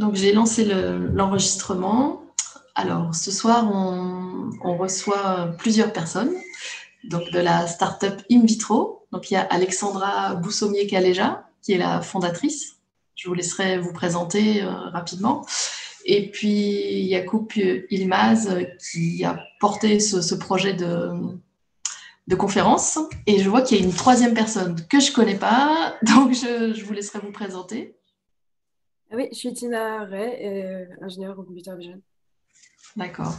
Donc, j'ai lancé l'enregistrement. Alors, ce soir, on reçoit plusieurs personnes, donc de la start-up In Vitro. Donc, il y a Alexandra Boussaumier-Caléja, qui est la fondatrice. Je vous laisserai vous présenter rapidement. Et puis, Yacoub Ilmaz, qui a porté ce projet de conférence. Et je vois qu'il y a une troisième personne que je ne connais pas, donc je vous laisserai vous présenter. Oui, je suis Tina Ray, ingénieure au computer vision. D'accord.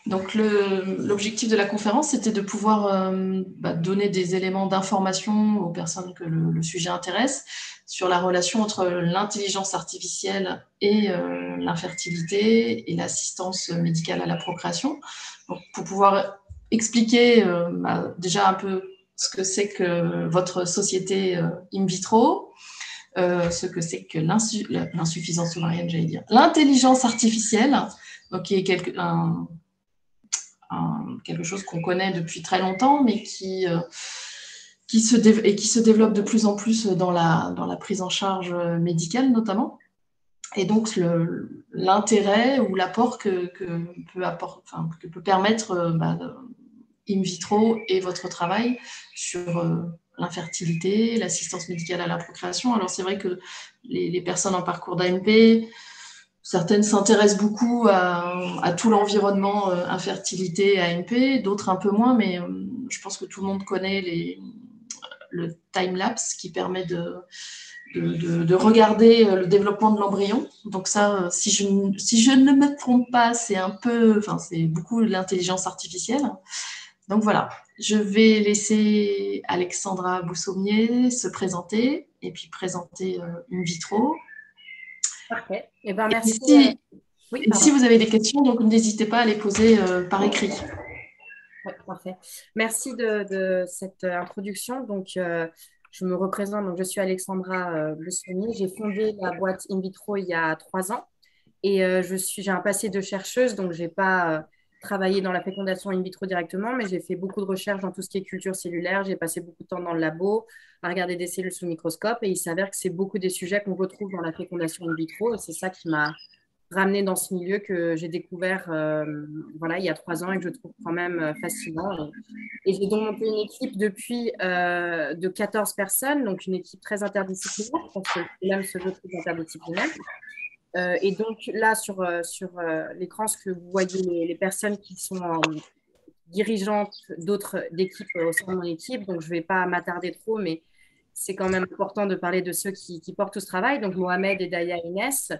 Donc l'objectif de la conférence, c'était de pouvoir donner des éléments d'information aux personnes que le sujet intéresse sur la relation entre l'intelligence artificielle et l'infertilité et l'assistance médicale à la procréation. Donc, pour pouvoir expliquer déjà un peu ce que c'est que votre société in vitro, ce que c'est que l'insuffisance ovarienne, j'allais dire, l'intelligence artificielle, donc qui est quelque chose qu'on connaît depuis très longtemps, mais qui se développe de plus en plus dans la prise en charge médicale notamment. Et donc l'intérêt ou l'apport que peut permettre in vitro et votre travail sur l'infertilité, l'assistance médicale à la procréation. Alors c'est vrai que les personnes en parcours d'AMP, certaines s'intéressent beaucoup à tout l'environnement infertilité, AMP, d'autres un peu moins, mais je pense que tout le monde connaît le time-lapse qui permet de regarder le développement de l'embryon. Donc ça, si je ne me trompe pas, c'est beaucoup l'intelligence artificielle. Donc voilà, je vais laisser Alexandra Boussaumier se présenter et puis présenter In Vitro. Parfait. Eh ben, merci. Oui, Et si pardon. vous avez des questions, donc n'hésitez pas à les poser par écrit. Oui, parfait. Merci de cette introduction. Donc, je me représente. Donc, je suis Alexandra Boussaumier. J'ai fondé la boîte In Vitro il y a 3 ans. Et j'ai un passé de chercheuse, donc je n'ai pas travaillé dans la fécondation in vitro directement, mais j'ai fait beaucoup de recherches dans tout ce qui est culture cellulaire. J'ai passé beaucoup de temps dans le labo à regarder des cellules sous microscope et il s'avère que c'est beaucoup des sujets qu'on retrouve dans la fécondation in vitro et c'est ça qui m'a ramenée dans ce milieu que j'ai découvert voilà, il y a 3 ans et que je trouve quand même fascinant. Et j'ai donc monté une équipe depuis de 14 personnes, donc une équipe très interdisciplinaire parce que le problème se veut très interdisciplinaire. Et donc là, sur l'écran, ce que vous voyez, les personnes qui sont dirigeantes d'équipes au sein de mon équipe. Donc, je ne vais pas m'attarder trop, mais c'est quand même important de parler de ceux qui portent tout ce travail. Donc, Mohamed et Daya Inès.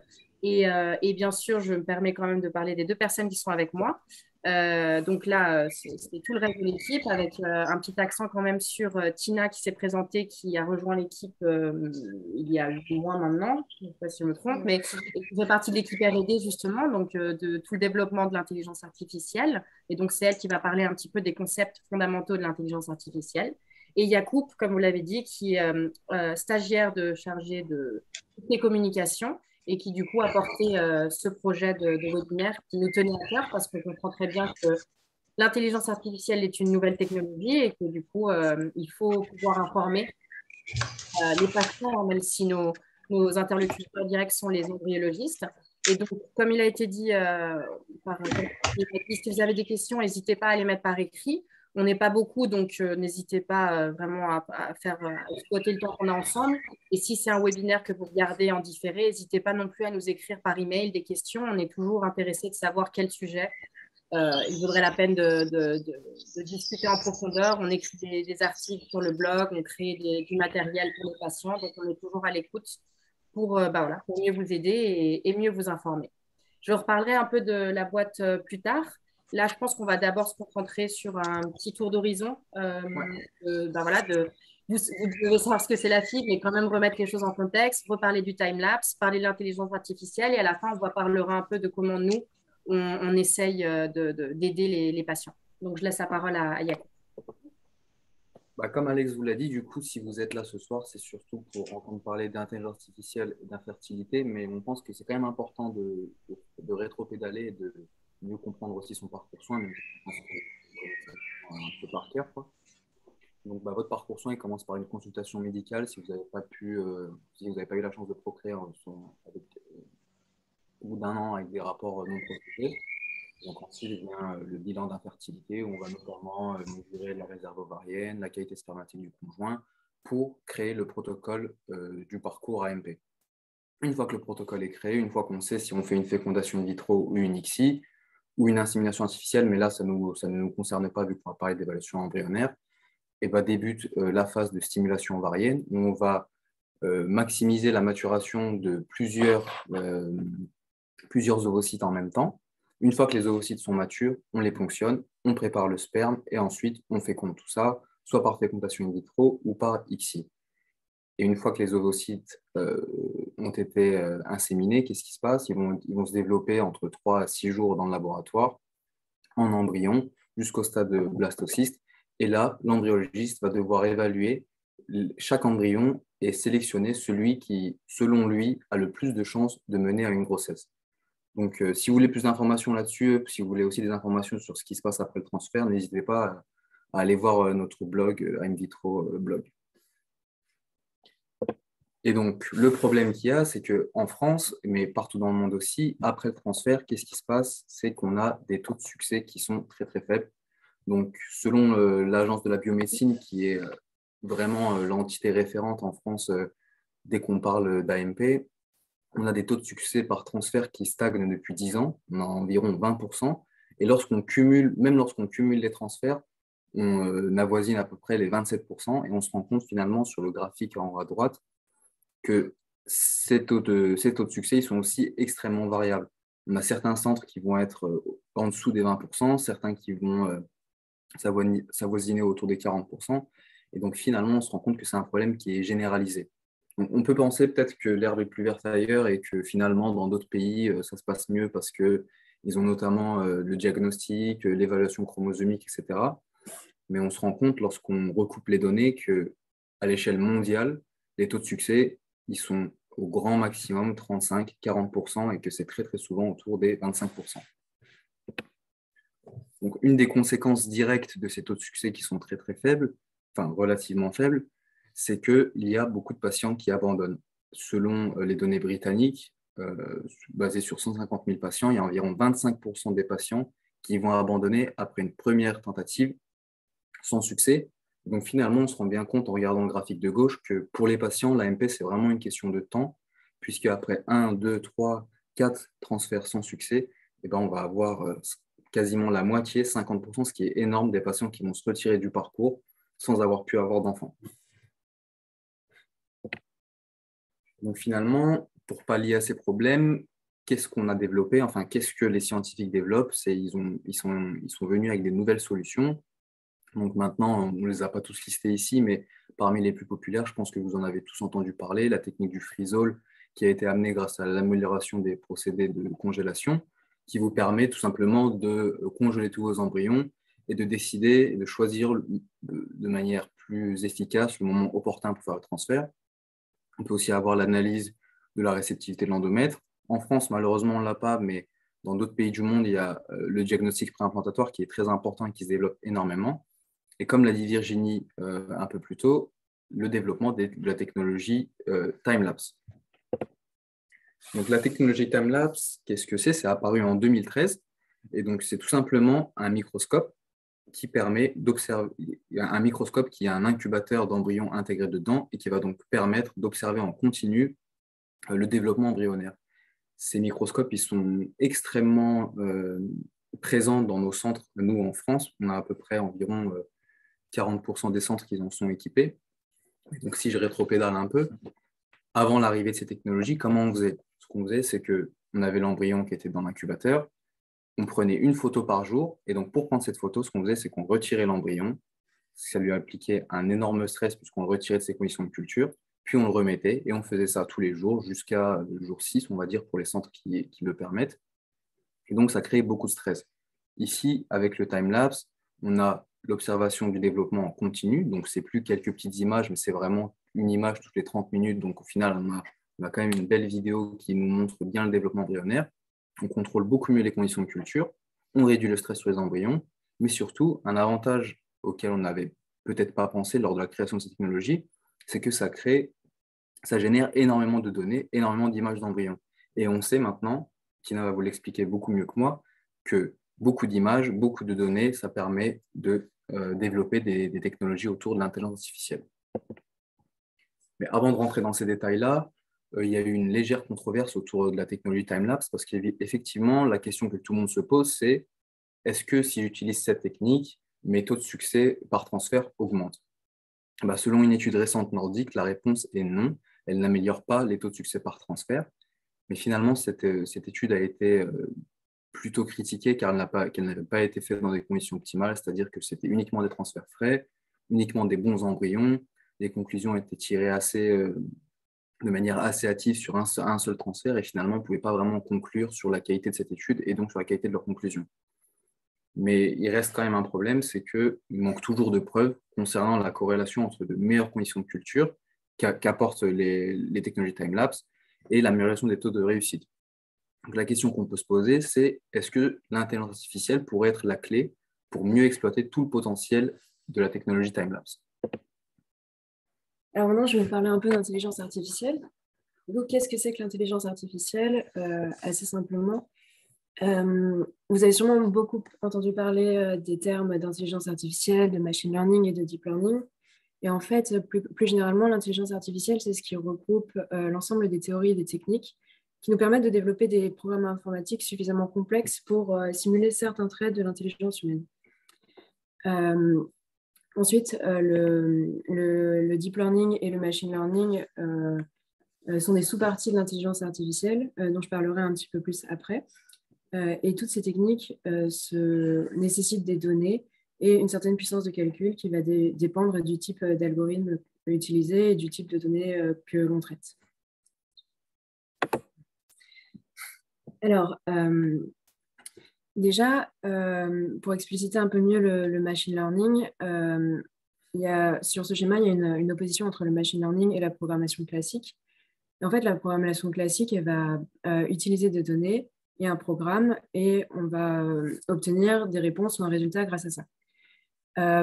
Et bien sûr, je me permets quand même de parler des 2 personnes qui sont avec moi. Donc là, c'est tout le reste de l'équipe avec un petit accent quand même sur Tina qui s'est présentée, qui a rejoint l'équipe il y a 8 mois maintenant, je ne sais pas si je me trompe, mais qui fait partie de l'équipe R&D justement, donc de tout le développement de l'intelligence artificielle. Et donc, c'est elle qui va parler un petit peu des concepts fondamentaux de l'intelligence artificielle. Et Yacoub, comme vous l'avez dit, qui est stagiaire chargé de toutes les communications et qui du coup a porté ce projet de webinaire qui nous tenait à cœur parce qu'on comprend très bien que l'intelligence artificielle est une nouvelle technologie et que du coup, il faut pouvoir informer les patients, même si nos interlocuteurs directs sont les embryologistes. Et donc, comme il a été dit, si vous avez des questions, n'hésitez pas à les mettre par écrit. On n'est pas beaucoup, donc n'hésitez pas vraiment à exploiter le temps qu'on a ensemble. Et si c'est un webinaire que vous regardez en différé, n'hésitez pas non plus à nous écrire par email des questions. On est toujours intéressé de savoir quel sujet il vaudrait la peine de discuter en profondeur. On écrit des articles sur le blog, on crée du matériel pour les patients, donc on est toujours à l'écoute pour mieux vous aider et mieux vous informer. Je reparlerai un peu de la boîte plus tard. Là, je pense qu'on va d'abord se concentrer sur un petit tour d'horizon. Vous devez savoir ce que c'est la fibre, mais quand même remettre les choses en contexte, reparler du time-lapse, parler de l'intelligence artificielle et à la fin, on va parler un peu de comment nous, on essaye d'aider les patients. Donc, je laisse la parole à Yacoub. Comme Alex vous l'a dit, du coup, si vous êtes là ce soir, c'est surtout pour entendre parler d'intelligence artificielle et d'infertilité, mais on pense que c'est quand même important de rétro-pédaler et de mieux comprendre aussi son parcours soin, même si je pense que un peu par cœur, quoi. Donc, votre parcours soin, il commence par une consultation médicale si vous n'avez pas eu la chance de procréer avec au bout d'un an avec des rapports non protégés. Donc ensuite vient le bilan d'infertilité où on va notamment mesurer la réserve ovarienne, la qualité spermatique du conjoint pour créer le protocole du parcours AMP. Une fois que le protocole est créé, une fois qu'on sait si on fait une fécondation in vitro ou une ICSI ou une insémination artificielle, mais là ça ne nous concerne pas vu qu'on va parler d'évaluation embryonnaire, et ben débute la phase de stimulation ovarienne où on va maximiser la maturation de plusieurs ovocytes en même temps. Une fois que les ovocytes sont matures, on les ponctionne, on prépare le sperme et ensuite on féconde tout ça, soit par fécondation in vitro ou par ICSI. Et une fois que les ovocytes ont été inséminés, qu'est-ce qui se passe? Ils vont se développer entre 3 à 6 jours dans le laboratoire, en embryon, jusqu'au stade de blastocyste. Et là, l'embryologiste va devoir évaluer chaque embryon et sélectionner celui qui, selon lui, a le plus de chances de mener à une grossesse. Donc, si vous voulez plus d'informations là-dessus, si vous voulez aussi des informations sur ce qui se passe après le transfert, n'hésitez pas à aller voir notre blog, In Vitro Blog. Et donc, le problème qu'il y a, c'est qu'en France, mais partout dans le monde aussi, après le transfert, qu'est-ce qui se passe? C'est qu'on a des taux de succès qui sont très, très faibles. Donc, selon l'Agence de la biomédecine, qui est vraiment l'entité référente en France dès qu'on parle d'AMP, on a des taux de succès par transfert qui stagnent depuis 10 ans, on a environ 20%. Et même lorsqu'on cumule les transferts, on avoisine à peu près les 27%. Et on se rend compte finalement sur le graphique en haut à droite que ces taux de succès ils sont aussi extrêmement variables. On a certains centres qui vont être en dessous des 20%, certains qui vont s'avoisiner autour des 40%. Et donc finalement, on se rend compte que c'est un problème qui est généralisé. Donc, on peut penser peut-être que l'herbe est plus verte ailleurs et que finalement, dans d'autres pays, ça se passe mieux parce qu'ils ont notamment le diagnostic, l'évaluation chromosomique, etc. Mais on se rend compte lorsqu'on recoupe les données qu'à l'échelle mondiale, les taux de succès, ils sont au grand maximum 35-40% et que c'est très très souvent autour des 25%. Donc, une des conséquences directes de ces taux de succès qui sont très très faibles, enfin relativement faibles, c'est qu'il y a beaucoup de patients qui abandonnent. Selon les données britanniques, basées sur 150 000 patients, il y a environ 25% des patients qui vont abandonner après une première tentative sans succès. Donc finalement, on se rend bien compte en regardant le graphique de gauche que pour les patients, l'AMP, c'est vraiment une question de temps, puisque après 1, 2, 3, 4 transferts sans succès, eh ben, on va avoir quasiment la moitié, 50%, ce qui est énorme, des patients qui vont se retirer du parcours sans avoir pu avoir d'enfants. Donc finalement, pour pallier à ces problèmes, qu'est-ce qu'on a développé? Enfin, qu'est-ce que les scientifiques développent? Ils sont venus avec des nouvelles solutions. Donc maintenant, on ne les a pas tous listés ici, mais parmi les plus populaires, je pense que vous en avez tous entendu parler, la technique du freeze-all, qui a été amenée grâce à l'amélioration des procédés de congélation, qui vous permet tout simplement de congeler tous vos embryons et de décider et de choisir de manière plus efficace le moment opportun pour faire le transfert. On peut aussi avoir l'analyse de la réceptivité de l'endomètre. En France, malheureusement, on ne l'a pas, mais dans d'autres pays du monde, il y a le diagnostic préimplantatoire qui est très important et qui se développe énormément. Et comme l'a dit Virginie un peu plus tôt, le développement de la technologie time-lapse. Donc la technologie time-lapse, qu'est-ce que c'est? C'est apparu en 2013. Et donc c'est tout simplement un microscope qui permet d'observer, un microscope qui a un incubateur d'embryons intégré dedans et qui va donc permettre d'observer en continu le développement embryonnaire. Ces microscopes, ils sont extrêmement présents dans nos centres. Nous, en France, on a à peu près environ 40% des centres qui en sont équipés. Donc, si je rétropédale un peu, avant l'arrivée de ces technologies, comment on faisait? Ce qu'on faisait, c'est qu'on avait l'embryon qui était dans l'incubateur, on prenait une photo par jour, et donc pour prendre cette photo, ce qu'on faisait, c'est qu'on retirait l'embryon, ça lui appliquait un énorme stress puisqu'on le retirait de ses conditions de culture, puis on le remettait, et on faisait ça tous les jours, jusqu'à le jour 6, on va dire, pour les centres qui le permettent. Et donc, ça crée beaucoup de stress. Ici, avec le time-lapse, on a l'observation du développement en continu, donc c'est plus quelques petites images, mais c'est vraiment une image toutes les 30 minutes, donc au final, on a quand même une belle vidéo qui nous montre bien le développement embryonnaire. On contrôle beaucoup mieux les conditions de culture, on réduit le stress sur les embryons, mais surtout, un avantage auquel on n'avait peut-être pas pensé lors de la création de cette technologie, c'est que ça génère énormément de données, énormément d'images d'embryons. Et on sait maintenant Tina va vous l'expliquer beaucoup mieux que moi, que beaucoup d'images, beaucoup de données, ça permet de développer des technologies autour de l'intelligence artificielle. Mais avant de rentrer dans ces détails-là, il y a eu une légère controverse autour de la technologie timelapse parce qu'effectivement, la question que tout le monde se pose, c'est est-ce que si j'utilise cette technique, mes taux de succès par transfert augmentent? Selon une étude récente nordique, la réponse est non. Elle n'améliore pas les taux de succès par transfert. Mais finalement, cette étude a été plutôt critiquée car qu'elle n'avait pas été faite dans des conditions optimales, c'est-à-dire que c'était uniquement des transferts frais, uniquement des bons embryons. Les conclusions étaient tirées de manière assez hâtive sur un seul transfert et finalement, on ne pouvait pas vraiment conclure sur la qualité de cette étude et donc sur la qualité de leurs conclusions. Mais il reste quand même un problème, c'est qu'il manque toujours de preuves concernant la corrélation entre de meilleures conditions de culture qu'apportent les technologies time-lapse et l'amélioration des taux de réussite. Donc la question qu'on peut se poser, c'est est-ce que l'intelligence artificielle pourrait être la clé pour mieux exploiter tout le potentiel de la technologie time-lapse? Alors maintenant, je vais parler un peu d'intelligence artificielle. Donc, qu'est-ce que c'est que l'intelligence artificielle? Assez simplement, vous avez sûrement beaucoup entendu parler des termes d'intelligence artificielle, de machine learning et de deep learning. Et en fait, plus généralement, l'intelligence artificielle, c'est ce qui regroupe l'ensemble des théories et des techniques qui nous permettent de développer des programmes informatiques suffisamment complexes pour simuler certains traits de l'intelligence humaine. Ensuite, le deep learning et le machine learning sont des sous-parties de l'intelligence artificielle, dont je parlerai un petit peu plus après. Et toutes ces techniques nécessitent des données et une certaine puissance de calcul qui va dépendre du type d'algorithme utilisé et du type de données que l'on traite. Alors, déjà, pour expliciter un peu mieux le machine learning, sur ce schéma, il y a une opposition entre le machine learning et la programmation classique. Et en fait, la programmation classique, elle va utiliser des données et un programme, et on va obtenir des réponses ou un résultat grâce à ça.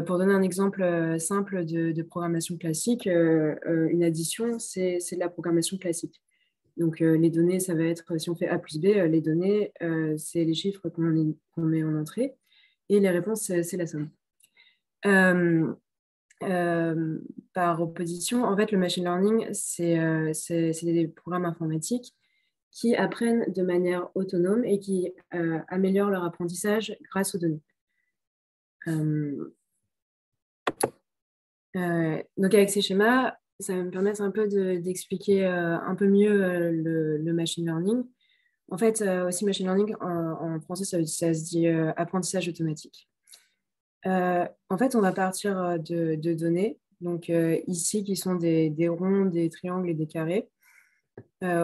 Pour donner un exemple simple de programmation classique, une addition, c'est de la programmation classique. Donc, les données, ça va être, si on fait A plus B, les données, c'est les chiffres qu'on met en entrée, et les réponses, c'est la somme. Par opposition, en fait, le machine learning, c'est des programmes informatiques qui apprennent de manière autonome et qui améliorent leur apprentissage grâce aux données. Donc, avec ces schémas, ça va me permettre un peu d'expliquer un peu mieux le machine learning. En fait, aussi machine learning, en français, ça se dit apprentissage automatique. En fait, on va partir de données, donc ici, qui sont des ronds, des triangles et des carrés,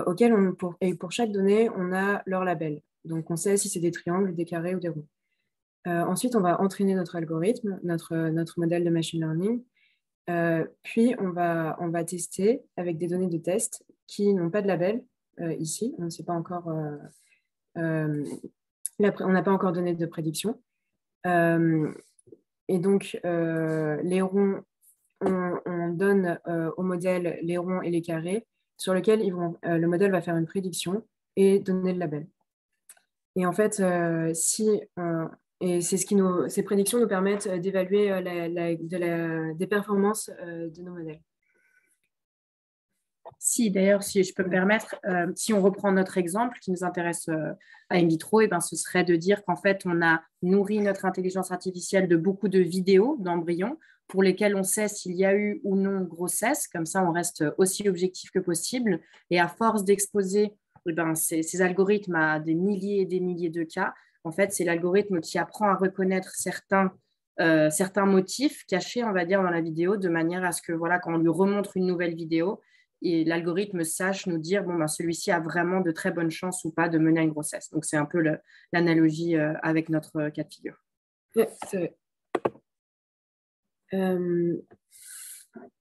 auxquels pour chaque donnée, on a leur label. Donc, on sait si c'est des triangles, des carrés ou des ronds. Ensuite, on va entraîner notre algorithme, notre modèle de machine learning. Puis, on va tester avec des données de test qui n'ont pas de label. Ici, on ne sait pas encore, on n'a pas encore donné de prédiction. Et donc, les ronds, on donne au modèle les ronds et les carrés sur lesquels le modèle va faire une prédiction et donner le label. Et en fait, ces prédictions nous permettent d'évaluer des performances de nos modèles. D'ailleurs, si je peux me permettre, si on reprend notre exemple qui nous intéresse à In Vitro, ce serait de dire qu'en fait, on a nourri notre intelligence artificielle de beaucoup de vidéos d'embryons pour lesquels on sait s'il y a eu ou non grossesse. Comme ça, on reste aussi objectif que possible. Et à force d'exposer ces algorithmes à des milliers et des milliers de cas, en fait, c'est l'algorithme qui apprend à reconnaître certains motifs cachés, on va dire, dans la vidéo, de manière à ce que, voilà, quand on lui remontre une nouvelle vidéo, et l'algorithme sache nous dire celui-ci a vraiment de très bonnes chances ou pas de mener à une grossesse. Donc, c'est un peu l'analogie avec notre cas de figure. Oui, c'est vrai.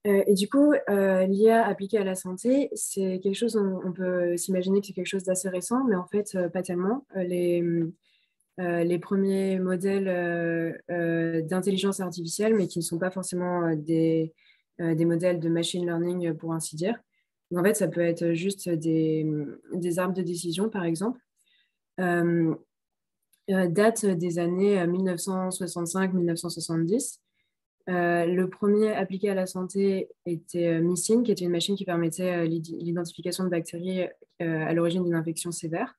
Et du coup, l'IA appliquée à la santé, c'est quelque chose, on peut s'imaginer que c'est quelque chose d'assez récent, mais en fait, pas tellement. Les premiers modèles d'intelligence artificielle, mais qui ne sont pas forcément des modèles de machine learning, pour ainsi dire. Donc, en fait, ça peut être juste des arbres de décision, par exemple. date des années 1965-1970. Le premier appliqué à la santé était Mycin, qui était une machine qui permettait l'identification de bactéries à l'origine d'une infection sévère.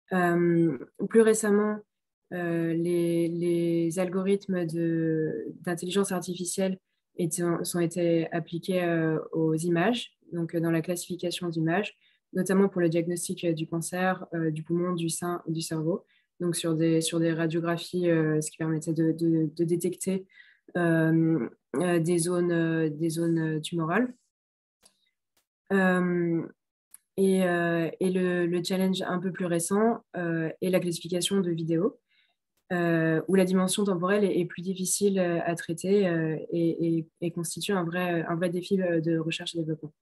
Plus récemment, les algorithmes d'intelligence artificielle ont été appliqués aux images, donc dans la classification d'images, notamment pour le diagnostic du cancer, du poumon, du sein, du cerveau, donc sur des radiographies, ce qui permettait de détecter des zones tumorales. Et le challenge un peu plus récent est la classification de vidéos, où la dimension temporelle est plus difficile à traiter et constitue un vrai défi de recherche et développement.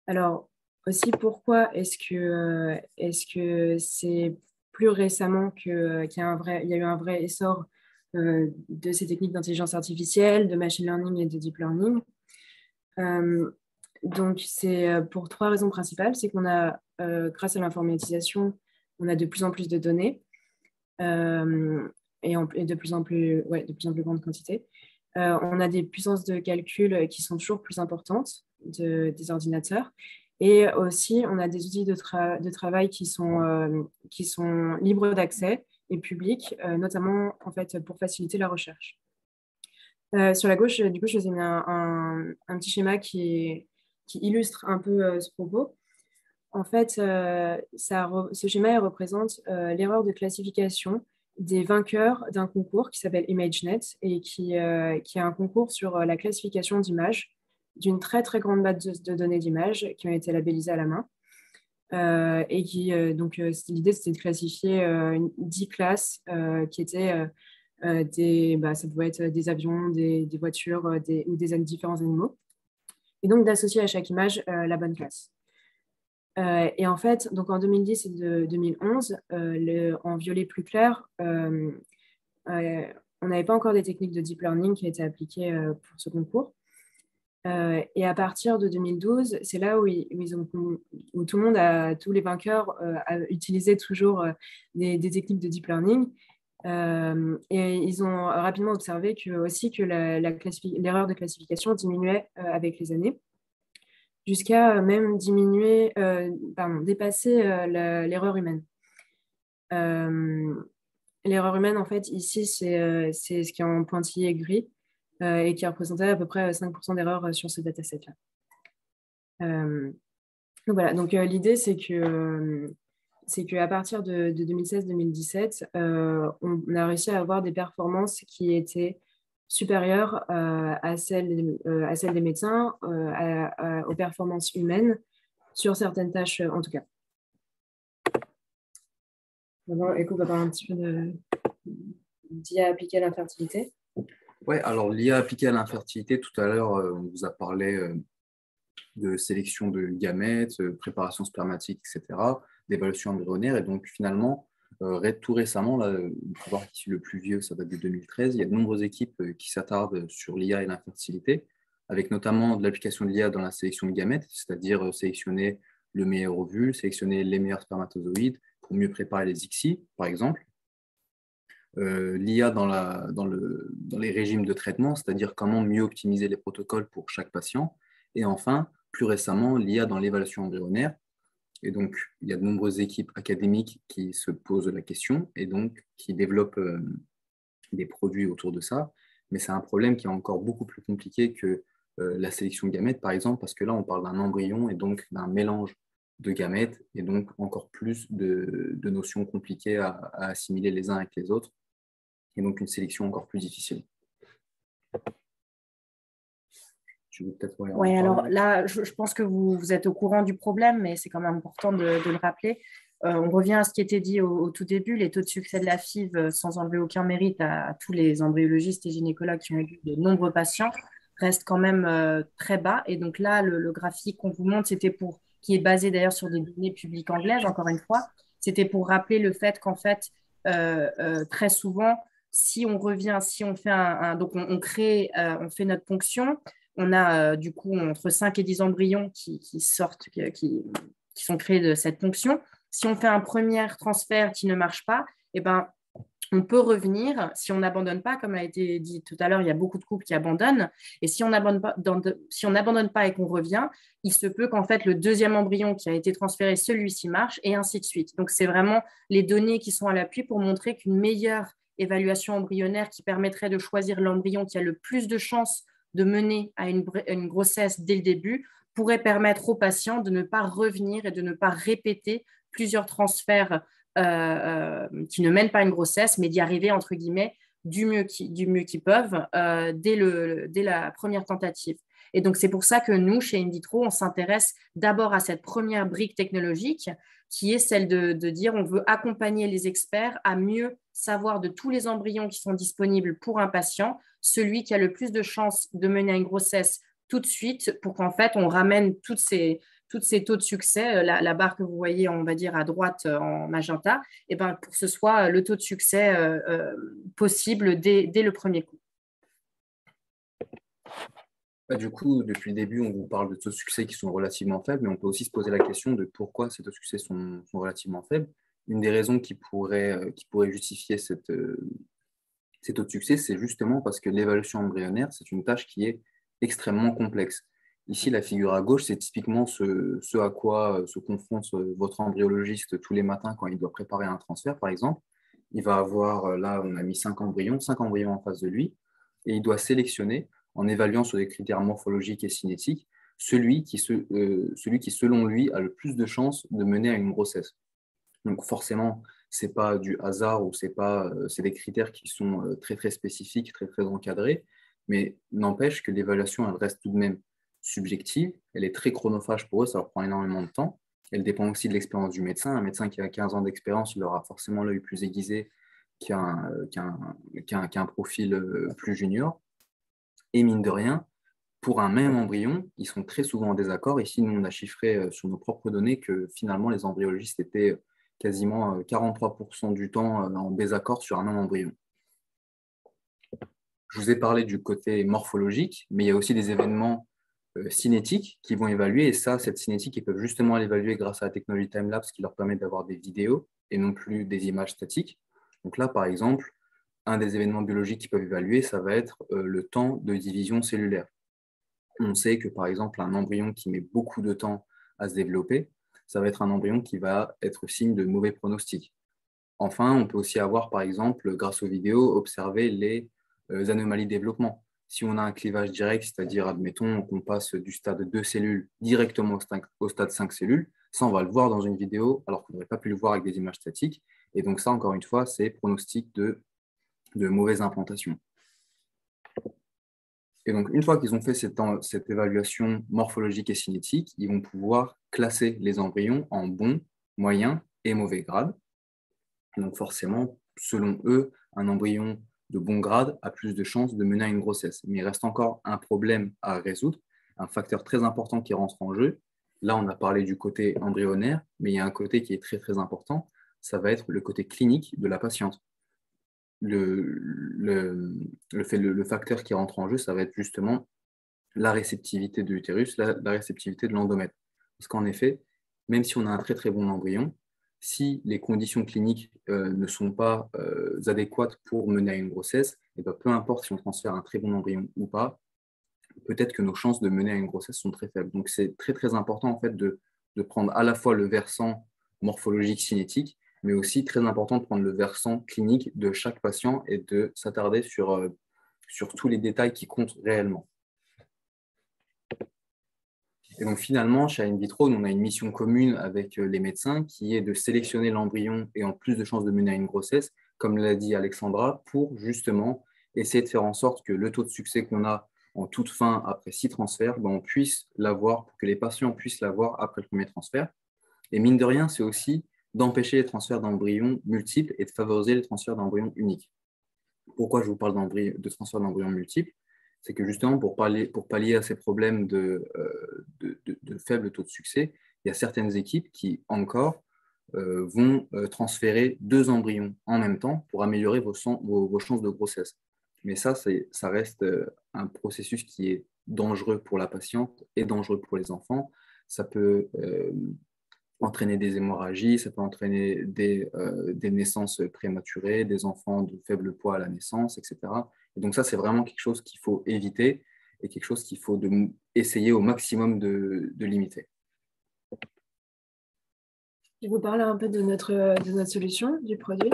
Alors, aussi, pourquoi est-ce que c'est plus récemment qu'il y a eu un vrai essor de ces techniques d'intelligence artificielle, de machine learning et de deep learning? Donc, c'est pour 3 raisons principales. C'est qu'on a, grâce à l'informatisation, on a de plus en plus de données et de plus en plus grande quantité. On a des puissances de calcul qui sont toujours plus importantes des ordinateurs. Et aussi, on a des outils de travail qui sont libres d'accès et publics, notamment en fait, pour faciliter la recherche. Sur la gauche, du coup, je vous ai mis un petit schéma qui illustre un peu ce propos. En fait, ce schéma représente l'erreur de classification des vainqueurs d'un concours qui s'appelle ImageNet et qui est un concours sur la classification d'images d'une très, très grande base de données d'images qui ont été labellisées à la main. Et l'idée, c'était de classifier 10 classes qui étaient ça pouvait être des avions, des voitures ou des différents animaux. Et donc, d'associer à chaque image la bonne classe. Et en fait, donc en 2010 et 2011, en violet plus clair, on n'avait pas encore des techniques de deep learning qui étaient appliquées pour ce concours. Et à partir de 2012, c'est là où tout le monde, tous les vainqueurs, utilisaient toujours des techniques de deep learning. Et ils ont rapidement observé que l'erreur de classification diminuait avec les années, jusqu'à même dépasser l'erreur humaine. L'erreur humaine, en fait, ici, c'est ce qui est en pointillé gris et qui représentait à peu près 5% d'erreur sur ce dataset-là. Donc voilà, donc l'idée, c'est qu'à partir de 2016-2017, on a réussi à avoir des performances qui étaient supérieures à celles des médecins, aux performances humaines, sur certaines tâches en tout cas. D'abord, Eko va parler un petit peu d'IA appliquée à l'infertilité. Oui, alors l'IA appliquée à l'infertilité, tout à l'heure, on vous a parlé de sélection de gamètes, préparation spermatique, etc., d'évaluation embryonnaire. Et donc, finalement, tout récemment, là, le pouvoir qui est le plus vieux, ça date de 2013, il y a de nombreuses équipes qui s'attardent sur l'IA et l'infertilité, avec notamment de l'application de l'IA dans la sélection de gamètes, c'est-à-dire sélectionner le meilleur ovule, sélectionner les meilleurs spermatozoïdes pour mieux préparer les ICSI, par exemple. L'IA dans les régimes de traitement, c'est-à-dire comment mieux optimiser les protocoles pour chaque patient. Et enfin, plus récemment, l'IA dans l'évaluation embryonnaire. Et donc, il y a de nombreuses équipes académiques qui se posent la question et donc qui développent des produits autour de ça. Mais c'est un problème qui est encore beaucoup plus compliqué que la sélection de gamètes, par exemple, parce que là, on parle d'un embryon et donc d'un mélange de gamètes et donc encore plus de notions compliquées à assimiler les uns avec les autres. Et donc, une sélection encore plus difficile. Oui, alors là, je pense que vous êtes au courant du problème, mais c'est quand même important de le rappeler. On revient à ce qui était dit au tout début, les taux de succès de la FIV, sans enlever aucun mérite à tous les embryologistes et gynécologues qui ont eu de nombreux patients, restent quand même très bas. Et donc là, le graphique qu'on vous montre, qui est basé d'ailleurs sur des données publiques anglaises, encore une fois, c'était pour rappeler le fait qu'en fait, très souvent, si on fait donc on fait notre ponction, on a du coup entre 5 et 10 embryons qui qui sont créés de cette ponction. Si on fait un premier transfert qui ne marche pas, eh ben, on peut revenir, si on n'abandonne pas, comme a été dit tout à l'heure, il y a beaucoup de couples qui abandonnent. Et si on n'abandonne pas et qu'on revient, il se peut qu'en fait, le deuxième embryon qui a été transféré, celui-ci marche, et ainsi de suite. Donc, c'est vraiment les données qui sont à l'appui pour montrer qu'une meilleure évaluation embryonnaire qui permettrait de choisir l'embryon qui a le plus de chances de mener à une grossesse dès le début pourrait permettre aux patients de ne pas revenir et de ne pas répéter plusieurs transferts qui ne mènent pas à une grossesse, mais d'y arriver, entre guillemets, du mieux qu'ils peuvent dès la première tentative. Et donc, c'est pour ça que nous, chez In Vitro, on s'intéresse d'abord à cette première brique technologique qui est celle de dire on veut accompagner les experts à mieux savoir de tous les embryons qui sont disponibles pour un patient, celui qui a le plus de chances de mener à une grossesse tout de suite pour qu'en fait, on ramène toutes ces taux de succès, la barre que vous voyez, on va dire, à droite en magenta, et ben, pour que ce soit le taux de succès possible dès le premier coup. Du coup, depuis le début, on vous parle de taux de succès qui sont relativement faibles, mais on peut aussi se poser la question de pourquoi ces taux de succès sont relativement faibles. Une des raisons qui pourrait justifier ces taux de succès, c'est justement parce que l'évaluation embryonnaire, c'est une tâche qui est extrêmement complexe. Ici, la figure à gauche, c'est typiquement ce à quoi se confronte votre embryologiste tous les matins quand il doit préparer un transfert, par exemple. Il va avoir, là, on a mis 5 embryons en face de lui, et il doit sélectionner, en évaluant sur des critères morphologiques et cinétiques, celui qui, selon lui, a le plus de chances de mener à une grossesse. Donc forcément, ce n'est pas du hasard ou c'est des critères qui sont très, très spécifiques, très, très encadrés, mais n'empêche que l'évaluation, elle reste tout de même subjective, elle est très chronophage pour eux, ça leur prend énormément de temps. Elle dépend aussi de l'expérience du médecin. Un médecin qui a 15 ans d'expérience, il aura forcément l'œil plus aiguisé qu'un profil plus junior. Et mine de rien, pour un même embryon, ils sont très souvent en désaccord. Ici, nous, on a chiffré sur nos propres données que finalement, les embryologistes étaient quasiment 43% du temps en désaccord sur un même embryon. Je vous ai parlé du côté morphologique, mais il y a aussi des événements cinétiques qui vont évaluer. Et ça, cette cinétique, ils peuvent justement l'évaluer grâce à la technologie Timelapse qui leur permet d'avoir des vidéos et non plus des images statiques. Donc là, par exemple, un des événements biologiques qu'ils peuvent évaluer, ça va être le temps de division cellulaire. On sait que, par exemple, un embryon qui met beaucoup de temps à se développer, ça va être un embryon qui va être signe de mauvais pronostic. Enfin, on peut aussi avoir, par exemple, grâce aux vidéos, observer les anomalies de développement. Si on a un clivage direct, c'est-à-dire, admettons, qu'on passe du stade 2 cellules directement au stade 5 cellules, ça, on va le voir dans une vidéo, alors qu'on n'aurait pas pu le voir avec des images statiques. Et donc ça, encore une fois, c'est pronostic de mauvaise implantation. Et donc, une fois qu'ils ont fait cette évaluation morphologique et cinétique, ils vont pouvoir classer les embryons en bon, moyen et mauvais grade. Donc forcément, selon eux, un embryon de bon grade a plus de chances de mener à une grossesse. Mais il reste encore un problème à résoudre, un facteur très important qui rentre en jeu. Là, on a parlé du côté embryonnaire, mais il y a un côté qui est très, très important. Ça va être le côté clinique de la patiente. Le facteur qui rentre en jeu, ça va être justement la réceptivité de l'utérus, la réceptivité de l'endomètre. Parce qu'en effet, même si on a un très, très bon embryon, si les conditions cliniques ne sont pas adéquates pour mener à une grossesse, et bien, peu importe si on transfère un très bon embryon ou pas, peut-être que nos chances de mener à une grossesse sont très faibles. Donc, c'est très, très important en fait, de prendre à la fois le versant morphologique, cinétique, mais aussi très important de prendre le versant clinique de chaque patient et de s'attarder sur tous les détails qui comptent réellement. Et donc finalement, chez In Vitro, on a une mission commune avec les médecins qui est de sélectionner l'embryon et en plus de chances de mener à une grossesse, comme l'a dit Alexandra, pour justement essayer de faire en sorte que le taux de succès qu'on a en toute fin après 6 transferts, on puisse l'avoir, pour que les patients puissent l'avoir après le premier transfert. Et mine de rien, c'est aussi d'empêcher les transferts d'embryons multiples et de favoriser les transferts d'embryons uniques. Pourquoi je vous parle de transferts d'embryons multiples? C'est que justement, pour pallier à ces problèmes de faible taux de succès, il y a certaines équipes qui, encore, vont transférer 2 embryons en même temps pour améliorer vos chances de grossesse. Mais ça reste un processus qui est dangereux pour la patiente et dangereux pour les enfants. Ça peut entraîner des hémorragies, ça peut entraîner des naissances prématurées, des enfants de faible poids à la naissance, etc. Et donc ça, c'est vraiment quelque chose qu'il faut éviter et quelque chose qu'il faut essayer au maximum de limiter. Je vais vous parler un peu de notre solution, du produit.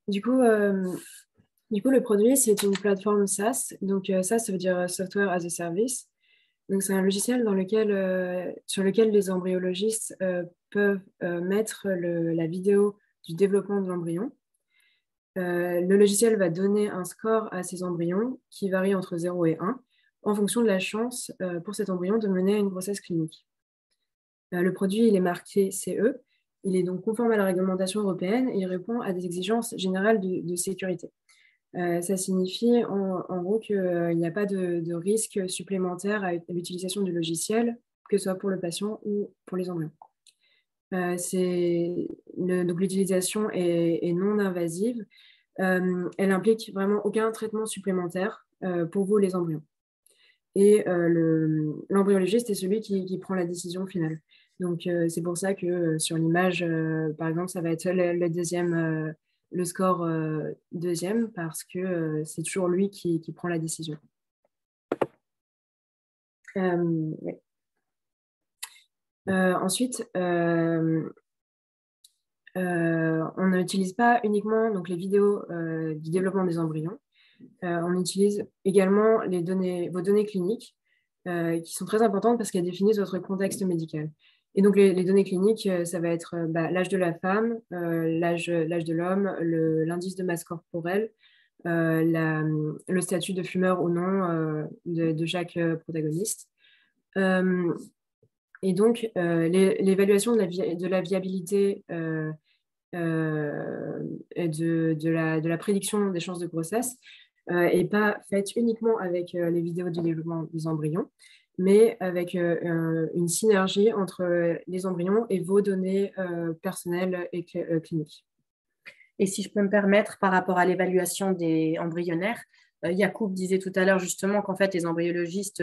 Du coup, le produit, c'est une plateforme SaaS. Donc, SaaS, ça veut dire Software as a Service. Donc, c'est un logiciel sur lequel les embryologistes peuvent mettre la vidéo du développement de l'embryon. Le logiciel va donner un score à ces embryons qui varie entre 0 et 1 en fonction de la chance pour cet embryon de mener à une grossesse clinique. Le produit, il est marqué CE. Il est donc conforme à la réglementation européenne et il répond à des exigences générales de sécurité. Ça signifie en gros qu'il n'y a pas de risque supplémentaire à l'utilisation du logiciel, que ce soit pour le patient ou pour les embryons. Donc l'utilisation est non invasive. Elle implique vraiment aucun traitement supplémentaire pour vous, les embryons. Et l'embryologiste est celui qui prend la décision finale. Donc, c'est pour ça que sur l'image, par exemple, ça va être le deuxième, le score deuxième, parce que c'est toujours lui qui prend la décision. Oui. Ensuite, on n'utilise pas uniquement donc, les vidéos du développement des embryons. On utilise également vos données cliniques qui sont très importantes parce qu'elles définissent votre contexte médical. Et donc, les données cliniques, ça va être l'âge de la femme, l'âge de l'homme, l'indice de masse corporelle, le statut de fumeur ou non de chaque protagoniste. Et donc, l'évaluation de la viabilité et de la prédiction des chances de grossesse n'est pas faite uniquement avec les vidéos du développement des embryons, mais avec une synergie entre les embryons et vos données personnelles et cliniques. Et si je peux me permettre, par rapport à l'évaluation des embryonnaires, Yacoub disait tout à l'heure justement qu'en fait, les embryologistes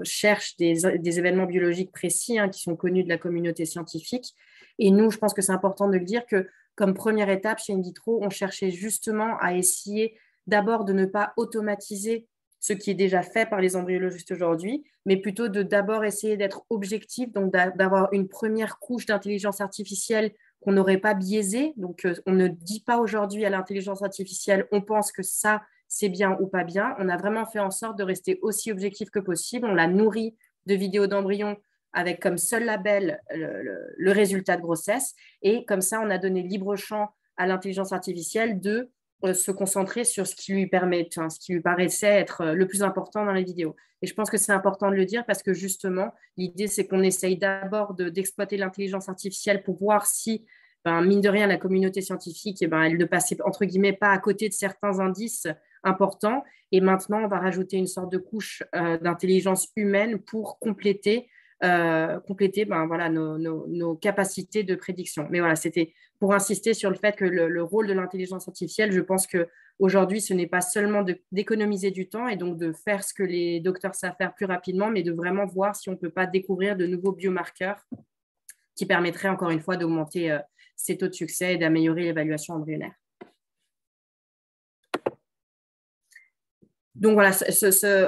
cherchent des événements biologiques précis qui sont connus de la communauté scientifique. Et nous, je pense que c'est important de le dire que comme première étape chez In Vitro, on cherchait justement à essayer d'abord de ne pas automatiser ce qui est déjà fait par les embryologistes aujourd'hui, mais plutôt de d'abord essayer d'être objectif, donc d'avoir une première couche d'intelligence artificielle qu'on n'aurait pas biaisée. Donc, on ne dit pas aujourd'hui à l'intelligence artificielle, on pense que ça, c'est bien ou pas bien. On a vraiment fait en sorte de rester aussi objectif que possible. On l'a nourri de vidéos d'embryons avec comme seul label le résultat de grossesse. Et comme ça, on a donné libre champ à l'intelligence artificielle de se concentrer sur ce qui lui ce qui lui paraissait être le plus important dans les vidéos. Et je pense que c'est important de le dire parce que justement, l'idée, c'est qu'on essaye d'abord d'exploiter l'intelligence artificielle pour voir si, mine de rien, la communauté scientifique, elle ne passait, entre guillemets, pas à côté de certains indices importants. Et maintenant, on va rajouter une sorte de couche d'intelligence humaine pour compléter nos capacités de prédiction. Mais voilà, c'était pour insister sur le fait que le rôle de l'intelligence artificielle, je pense qu'aujourd'hui, ce n'est pas seulement d'économiser du temps et donc de faire ce que les docteurs savent faire plus rapidement, mais de vraiment voir si on ne peut pas découvrir de nouveaux biomarqueurs qui permettraient encore une fois d'augmenter ces taux de succès et d'améliorer l'évaluation embryonnaire. Donc voilà,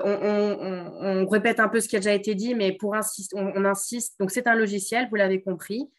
on répète un peu ce qui a déjà été dit, mais on insiste. Donc c'est un logiciel, vous l'avez compris,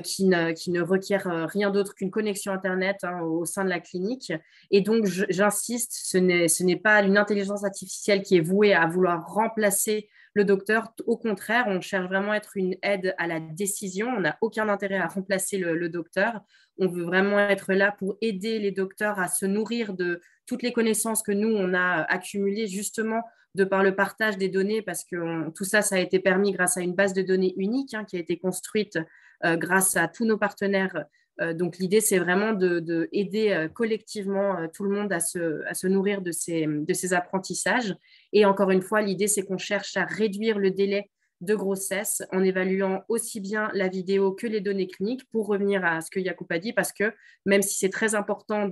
qui ne requiert rien d'autre qu'une connexion Internet au sein de la clinique. Et donc j'insiste, ce n'est pas une intelligence artificielle qui est vouée à vouloir remplacer le docteur. Au contraire, on cherche vraiment à être une aide à la décision. On n'a aucun intérêt à remplacer le docteur. On veut vraiment être là pour aider les docteurs à se nourrir de toutes les connaissances que nous, on a accumulées justement de par le partage des données, parce que tout ça, ça a été permis grâce à une base de données unique qui a été construite grâce à tous nos partenaires. Donc, l'idée, c'est vraiment d'aider collectivement tout le monde à se nourrir de ces apprentissages. Et encore une fois, l'idée, c'est qu'on cherche à réduire le délai de grossesse en évaluant aussi bien la vidéo que les données cliniques, pour revenir à ce que Yacoub a dit, parce que même si c'est très important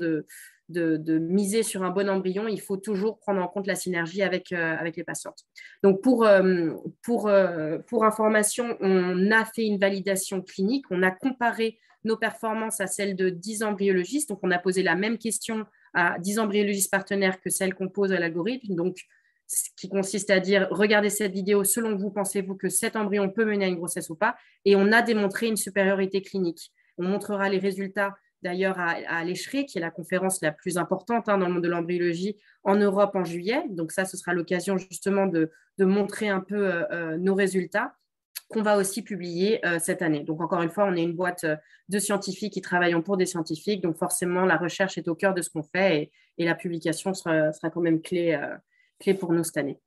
de miser sur un bon embryon, il faut toujours prendre en compte la synergie avec les patientes. Donc, pour information, on a fait une validation clinique, on a comparé nos performances à celles de 10 embryologistes. Donc, on a posé la même question à 10 embryologistes partenaires que celle qu'on pose à l'algorithme. Donc, ce qui consiste à dire, regardez cette vidéo, selon vous, pensez-vous que cet embryon peut mener à une grossesse ou pas? Et on a démontré une supériorité clinique. On montrera les résultats d'ailleurs à l'ESHRE, qui est la conférence la plus importante dans le monde de l'embryologie en Europe en juillet. Donc ça, ce sera l'occasion justement de montrer un peu nos résultats qu'on va aussi publier cette année. Donc encore une fois, on est une boîte de scientifiques qui travaillent pour des scientifiques. Donc forcément, la recherche est au cœur de ce qu'on fait et la publication sera quand même clé pour nous cette année.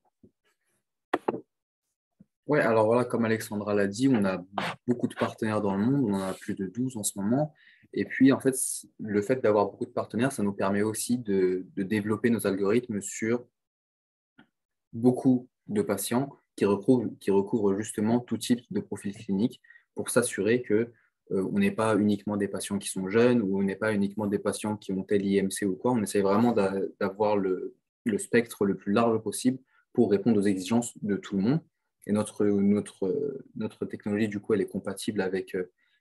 Oui, alors voilà, comme Alexandra l'a dit, on a beaucoup de partenaires dans le monde, on en a plus de 12 en ce moment. Et puis, en fait, le fait d'avoir beaucoup de partenaires, ça nous permet aussi de développer nos algorithmes sur beaucoup de patients qui recouvrent justement tout type de profil clinique pour s'assurer que on n'est pas uniquement des patients qui sont jeunes ou on n'est pas uniquement des patients qui ont tel IMC ou quoi. On essaie vraiment d'avoir le spectre le plus large possible pour répondre aux exigences de tout le monde. Et notre technologie, du coup, elle est compatible avec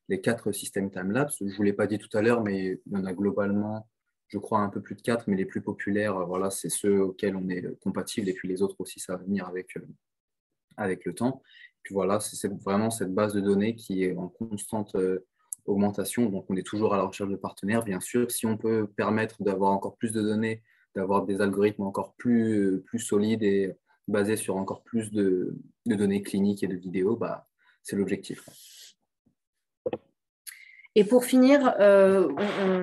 les 4 systèmes Timelapse. Je ne vous l'ai pas dit tout à l'heure, mais il y en a globalement, je crois, un peu plus de 4, mais les plus populaires, voilà, c'est ceux auxquels on est compatible. Et puis les autres aussi, ça va venir avec le temps. Et puis voilà, c'est vraiment cette base de données qui est en constante augmentation. Donc, on est toujours à la recherche de partenaires, bien sûr. Si on peut permettre d'avoir encore plus de données, d'avoir des algorithmes encore plus solides et basés sur encore plus de données cliniques et de vidéos, bah, c'est l'objectif. Et pour finir,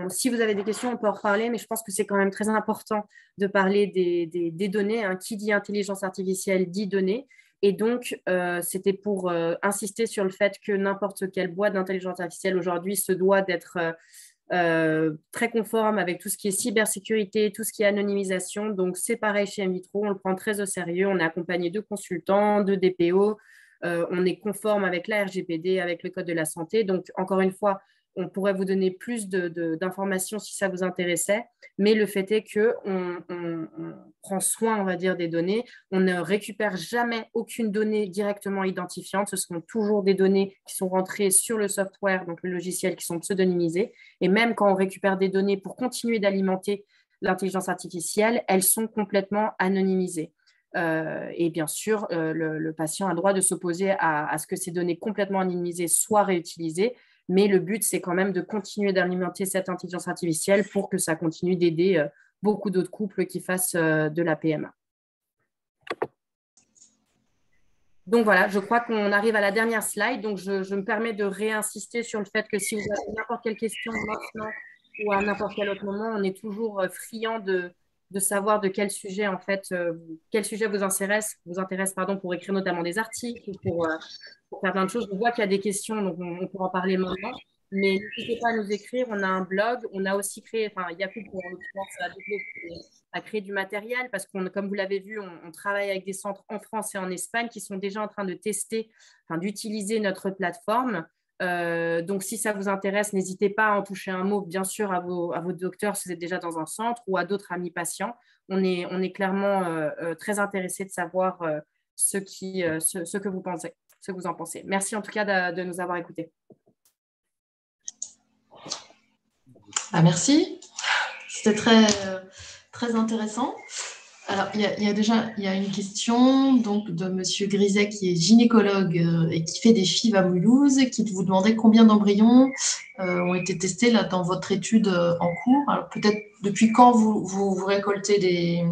si vous avez des questions, on peut en reparler, mais je pense que c'est quand même très important de parler des données. Qui dit intelligence artificielle dit données. Et donc, c'était pour insister sur le fait que n'importe quelle boîte d'intelligence artificielle aujourd'hui se doit d'être très conforme avec tout ce qui est cybersécurité, tout ce qui est anonymisation. Donc, c'est pareil chez Invitro, on le prend très au sérieux. On est accompagné de consultants, de DPO. On est conforme avec la RGPD, avec le Code de la santé. Donc, encore une fois, on pourrait vous donner plus d'informations si ça vous intéressait, mais le fait est qu'on prend soin, on va dire, des données. On ne récupère jamais aucune donnée directement identifiante. Ce sont toujours des données qui sont rentrées sur le software, donc le logiciel, qui sont pseudonymisées. Et même quand on récupère des données pour continuer d'alimenter l'intelligence artificielle, elles sont complètement anonymisées. Et bien sûr, le patient a le droit de s'opposer à ce que ces données complètement anonymisées soient réutilisées. Mais le but, c'est quand même de continuer d'alimenter cette intelligence artificielle pour que ça continue d'aider beaucoup d'autres couples qui fassent de la PMA. Donc voilà, je crois qu'on arrive à la dernière slide. Donc je me permets de réinsister sur le fait que si vous avez n'importe quelle question maintenant ou à n'importe quel autre moment, on est toujours friand de savoir de quel sujet en fait, quel sujet vous intéresse pour écrire notamment des articles ou pour faire plein de choses. Je vois qu'il y a des questions, donc on peut en parler maintenant. Mais n'hésitez pas à nous écrire. On a un blog. On a aussi créé, enfin, Yacoub, en l'occurrence, a créé du matériel parce que, comme vous l'avez vu, on travaille avec des centres en France et en Espagne qui sont déjà en train de tester, enfin, d'utiliser notre plateforme. Donc, si ça vous intéresse, n'hésitez pas à en toucher un mot, bien sûr, à vos docteurs si vous êtes déjà dans un centre ou à d'autres amis patients. On est clairement très intéressés de savoir ce que vous pensez, ce que vous en pensez. Merci en tout cas de nous avoir écoutés. Merci, c'était très intéressant. Alors, il y a une question donc, de Monsieur Griset, qui est gynécologue et qui fait des FIV à Mulhouse, qui vous demandait combien d'embryons ont été testés là, dans votre étude en cours. Alors, peut-être depuis quand vous récoltez des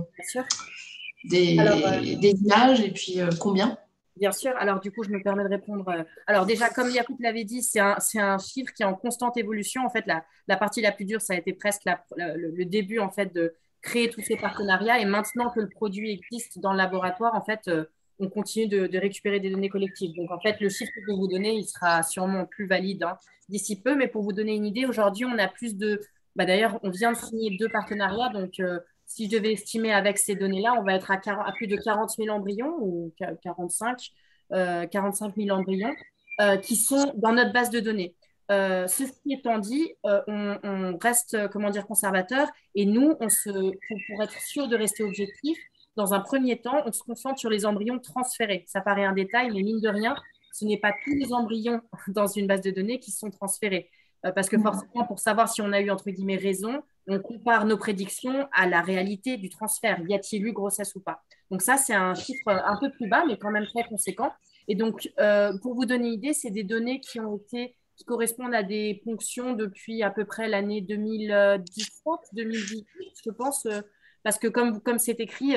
images et puis combien? Bien sûr. Alors, du coup, je me permets de répondre. Alors, déjà, comme Yacoub l'avait dit, c'est un chiffre qui est en constante évolution. En fait, la partie la plus dure, ça a été presque le début, en fait, de créer tous ces partenariats. Et maintenant que le produit existe dans le laboratoire, en fait, on continue de récupérer des données collectives. Donc, en fait, le chiffre que je vais vous donner, il sera sûrement plus valide d'ici peu. Mais pour vous donner une idée, aujourd'hui, on a plus de… d'ailleurs, on vient de signer 2 partenariats. Donc, si je devais estimer avec ces données-là, on va être à plus de 40 000 embryons ou 45 000 embryons qui sont dans notre base de données. Ceci étant dit, on reste, comment dire, conservateur et nous, pour être sûr de rester objectif, dans un premier temps, on se concentre sur les embryons transférés. Ça paraît un détail, mais mine de rien, ce n'est pas tous les embryons dans une base de données qui sont transférés. Parce que forcément, pour savoir si on a eu, entre guillemets, raison, on compare nos prédictions à la réalité du transfert. Y a-t-il eu grossesse ou pas? Donc ça, c'est un chiffre un peu plus bas, mais quand même très conséquent. Et donc, pour vous donner une idée, c'est des données qui correspondent à des ponctions depuis à peu près l'année 2017, 2018, je pense, parce que comme c'est écrit,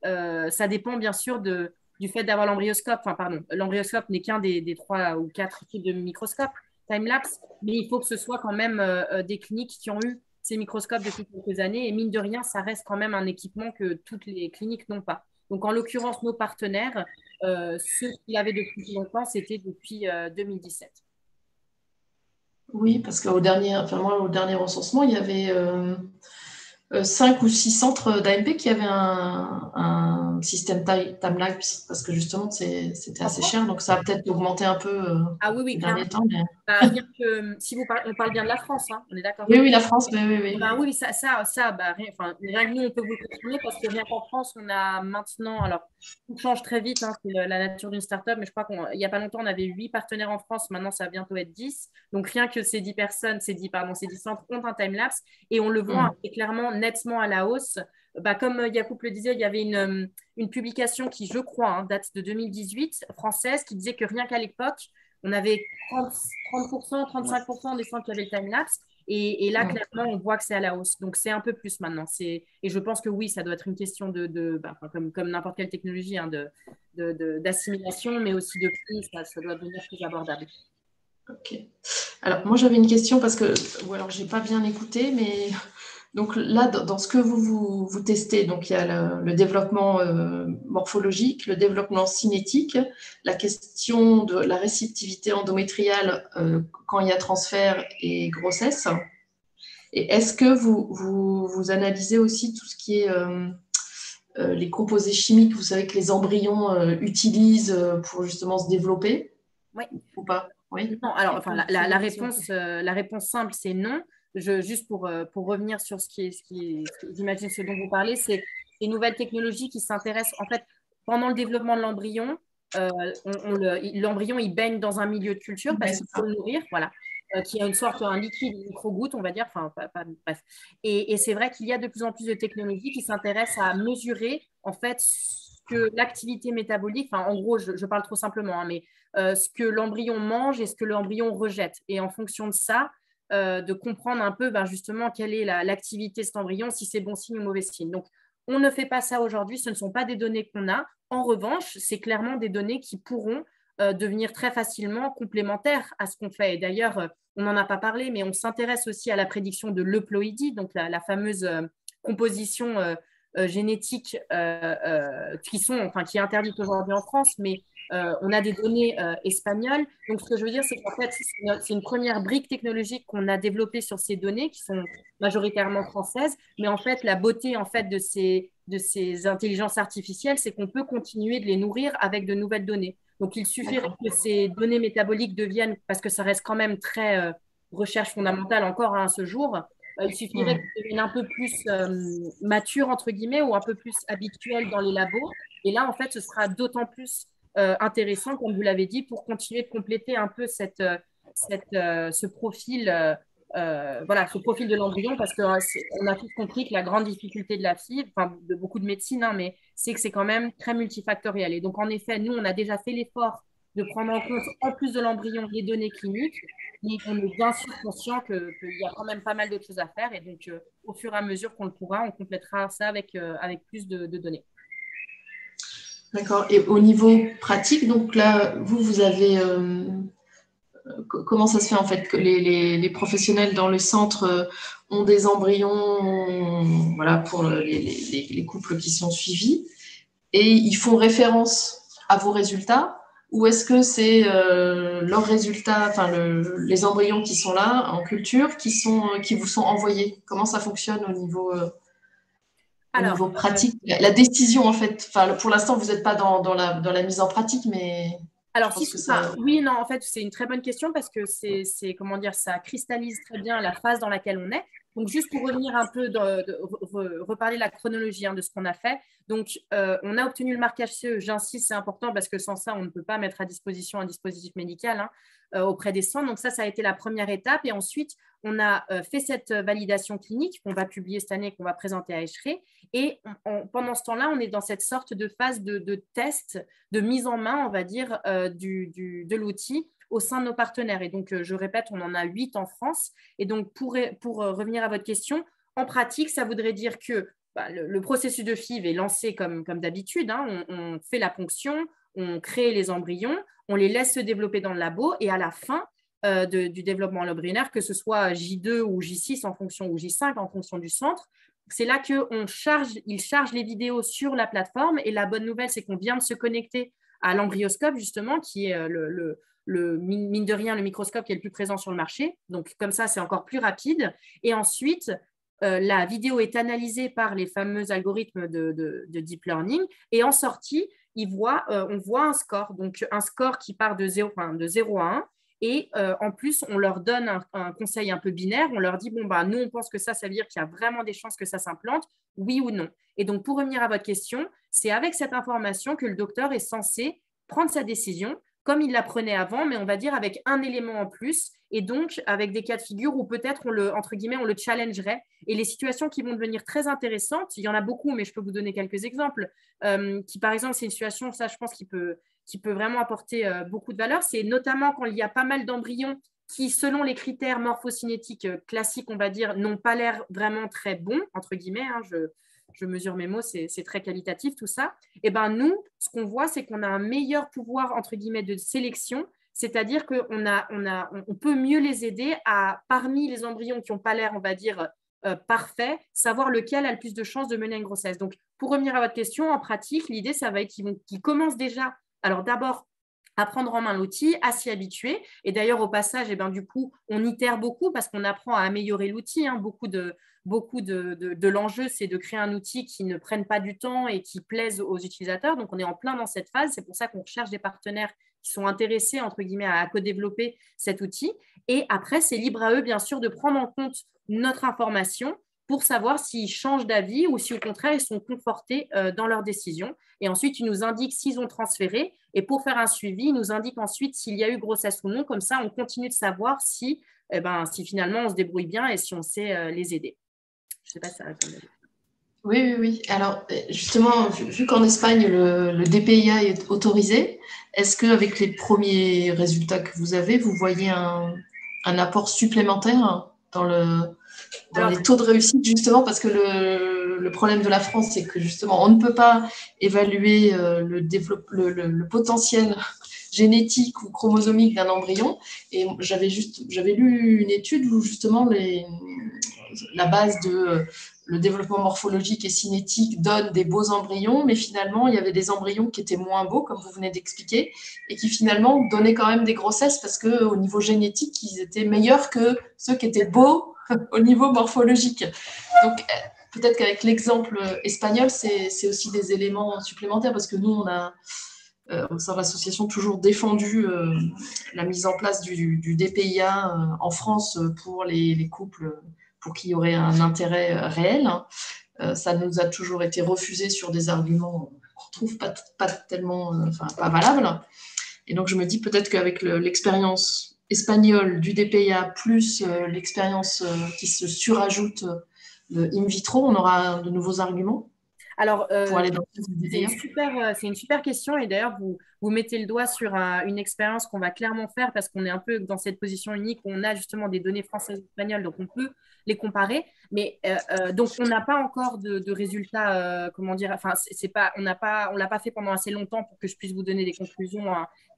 ça dépend bien sûr du fait d'avoir l'embryoscope. Enfin, pardon, l'embryoscope n'est qu'un des 3 ou 4 types de microscopes time-lapse, mais il faut que ce soit quand même des cliniques qui ont eu ces microscopes depuis quelques années. Et mine de rien, ça reste quand même un équipement que toutes les cliniques n'ont pas. Donc, en l'occurrence, nos partenaires, ceux qui l'avaient depuis longtemps, c'était depuis 2017. Oui, parce au dernier recensement, il y avait 5 ou 6 centres d'AMP qui avaient un système time-lapse, parce que justement, c'était assez cher, donc ça a peut-être augmenté un peu oui, ces derniers temps. Mais... rien que, si on parle bien de la France, hein, on est d'accord? Oui, la France, oui. Oui, rien que nous, on peut vous le confirmer parce que rien qu'en France, on a maintenant, alors, tout change très vite, hein, c'est la nature d'une start-up, mais je crois qu'il n'y a pas longtemps, on avait 8 partenaires en France, maintenant, ça va bientôt être 10. Donc, rien que ces 10 personnes, ces 10 centres ont un time-lapse et on le voit clairement, nettement à la hausse. Comme Yacoub le disait, il y avait une publication qui, je crois, date de 2018, française, qui disait que rien qu'à l'époque, on avait 30%, 35% des centres qui avaient le time-lapse. Et là, clairement, on voit que c'est à la hausse. Donc, c'est un peu plus maintenant. Et je pense que oui, ça doit être une question comme n'importe quelle technologie, d'assimilation, mais aussi de prix. Ça doit devenir plus abordable. Ok. Alors, moi, j'avais une question parce que, ou alors, je n'ai pas bien écouté, mais donc là, dans ce que vous testez, donc il y a le développement morphologique, le développement cinétique, la question de la réceptivité endométriale quand il y a transfert et grossesse. Et est-ce que vous analysez aussi tout ce qui est les composés chimiques, vous savez, que les embryons utilisent pour justement se développer? Oui. Ou pas? Oui. Non, alors, la réponse simple, c'est non. Juste pour revenir sur j'imagine ce dont vous parlez, c'est les nouvelles technologies qui s'intéressent, en fait, pendant le développement de l'embryon, l'embryon, il baigne dans un milieu de culture parce qu'il faut le nourrir, voilà, qui a un liquide, une micro-goutte, on va dire, bref. Et c'est vrai qu'il y a de plus en plus de technologies qui s'intéressent à mesurer, en fait, que l'activité métabolique, en gros, je parle trop simplement, mais ce que l'embryon mange et ce que l'embryon rejette. Et en fonction de ça, de comprendre un peu justement quelle est l'activité de cet embryon, si c'est bon signe ou mauvais signe. Donc, on ne fait pas ça aujourd'hui, ce ne sont pas des données qu'on a. En revanche, c'est clairement des données qui pourront devenir très facilement complémentaires à ce qu'on fait. Et d'ailleurs, on n'en a pas parlé, mais on s'intéresse aussi à la prédiction de l'euploïdie, donc la fameuse composition génétique qui est interdite aujourd'hui en France, mais on a des données espagnoles. Donc, ce que je veux dire, c'est qu'en fait, c'est une première brique technologique qu'on a développée sur ces données qui sont majoritairement françaises. Mais en fait, la beauté de ces intelligences artificielles, c'est qu'on peut continuer de les nourrir avec de nouvelles données. Donc, il suffirait que ces données métaboliques deviennent, parce que ça reste quand même très recherche fondamentale encore à ce jour, il suffirait qu'elles deviennent un peu plus matures, entre guillemets, ou un peu plus habituelles dans les labos. Et là, en fait, ce sera d'autant plus intéressant, comme vous l'avez dit, pour continuer de compléter un peu ce profil, ce profil de l'embryon, parce qu'on a tous compris que la grande difficulté de la FIV, de beaucoup de médecine, mais c'est que c'est quand même très multifactoriel. Et donc, en effet, nous, on a déjà fait l'effort de prendre en compte, en plus de l'embryon, les données cliniques, mais on est bien sûr conscient qu'il y a quand même pas mal d'autres choses à faire. Et donc, au fur et à mesure qu'on le pourra, on complétera ça avec plus de données. D'accord. Et au niveau pratique, donc là, vous avez... comment ça se fait en fait que les professionnels dans le centre ont des embryons pour les couples qui sont suivis et ils font référence à vos résultats, ou est-ce que c'est leurs résultats, les embryons qui sont là en culture qui vous sont envoyés? Comment ça fonctionne au niveau pratique, la décision en fait. Pour l'instant, vous n'êtes pas dans la mise en pratique, mais Alors, Je pense que ça... oui, non, en fait, c'est une très bonne question parce que comment dire, ça cristallise très bien la phase dans laquelle on est. Donc, juste pour revenir un peu, reparler la chronologie de ce qu'on a fait. Donc, on a obtenu le marquage CE. J'insiste, c'est important parce que sans ça, on ne peut pas mettre à disposition un dispositif médical auprès des centres. Donc, ça a été la première étape. Et ensuite, on a fait cette validation clinique qu'on va publier cette année, qu'on va présenter à Escheré. Et pendant ce temps-là, on est dans cette sorte de phase de test, de mise en main, on va dire, de l'outil au sein de nos partenaires. Et donc, je répète, on en a 8 en France. Et donc, pour revenir à votre question, en pratique, ça voudrait dire que le processus de FIV est lancé comme d'habitude. On fait la ponction, on crée les embryons, on les laisse se développer dans le labo et à la fin du développement embryonnaire, que ce soit J2 ou J6 en fonction, ou J5 en fonction du centre, c'est là qu'ils chargent les vidéos sur la plateforme. Et la bonne nouvelle, c'est qu'on vient de se connecter à l'embryoscope, justement, qui est mine de rien, le microscope qui est le plus présent sur le marché. Donc, comme ça, c'est encore plus rapide. Et ensuite, la vidéo est analysée par les fameux algorithmes de deep learning. Et en sortie, on voit un score. Donc, un score qui part de 0 à 1. Et en plus, on leur donne un conseil un peu binaire. On leur dit, nous, on pense que ça veut dire qu'il y a vraiment des chances que ça s'implante, oui ou non. Et donc, pour revenir à votre question, c'est avec cette information que le docteur est censé prendre sa décision, comme il la prenait avant, mais on va dire avec un élément en plus, et donc avec des cas de figure où peut-être on le challengerait. Et les situations qui vont devenir très intéressantes, il y en a beaucoup, mais je peux vous donner quelques exemples, qui par exemple, c'est une situation, ça je pense, qui peut vraiment apporter beaucoup de valeur. C'est notamment quand il y a pas mal d'embryons qui, selon les critères morphocinétiques classiques, on va dire, n'ont pas l'air vraiment très bons, entre guillemets, je mesure mes mots, c'est très qualitatif tout ça. Et nous, ce qu'on voit, c'est qu'on a un meilleur pouvoir, entre guillemets, de sélection, c'est-à-dire qu'on peut mieux les aider à, parmi les embryons qui n'ont pas l'air, on va dire, parfait, savoir lequel a le plus de chances de mener à une grossesse. Donc, pour revenir à votre question, en pratique, l'idée, ça va être qu'ils commencent déjà, alors d'abord, à prendre en main l'outil, à s'y habituer. Et d'ailleurs, au passage, du coup, on itère beaucoup parce qu'on apprend à améliorer l'outil. Beaucoup de l'enjeu, c'est de créer un outil qui ne prenne pas du temps et qui plaise aux utilisateurs. Donc, on est en plein dans cette phase. C'est pour ça qu'on recherche des partenaires qui sont intéressés, entre guillemets, à co-développer cet outil. Et après, c'est libre à eux, bien sûr, de prendre en compte notre information pour savoir s'ils changent d'avis ou si, au contraire, ils sont confortés dans leurs décisions. Et ensuite, ils nous indiquent s'ils ont transféré. Et pour faire un suivi, ils nous indiquent ensuite s'il y a eu grossesse ou non. Comme ça, on continue de savoir si finalement, on se débrouille bien et si on sait les aider. Je ne sais pas si ça répond. Oui. Alors, justement, vu qu'en Espagne, le DPIA est autorisé, est-ce qu'avec les premiers résultats que vous avez, vous voyez un apport supplémentaire dans les taux de réussite, justement, parce que le problème de la France, c'est que justement, on ne peut pas évaluer le potentiel génétique ou chromosomique d'un embryon. Et j'avais lu une étude où justement la base de le développement morphologique et cinétique donne des beaux embryons, mais finalement, il y avait des embryons qui étaient moins beaux, comme vous venez d'expliquer, et qui finalement donnaient quand même des grossesses parce qu'au niveau génétique, ils étaient meilleurs que ceux qui étaient beaux au niveau morphologique. Donc, peut-être qu'avec l'exemple espagnol, c'est aussi des éléments supplémentaires parce que nous, on a, au sein de l'association, toujours défendu la mise en place du DPIA en France pour les couples pour qu'il y aurait un intérêt réel. Ça nous a toujours été refusé sur des arguments qu'on ne trouve pas tellement, pas valables. Et donc, je me dis peut-être qu'avec l'expérience espagnole du DPIA plus l'expérience qui se surajoute de in vitro, on aura de nouveaux arguments. Alors, pour aller dans c'est une super question et d'ailleurs, vous mettez le doigt sur une expérience qu'on va clairement faire parce qu'on est un peu dans cette position unique où on a justement des données françaises et espagnoles, donc on peut les comparer. Mais donc, on n'a pas encore de résultats, on l'a pas fait pendant assez longtemps pour que je puisse vous donner des conclusions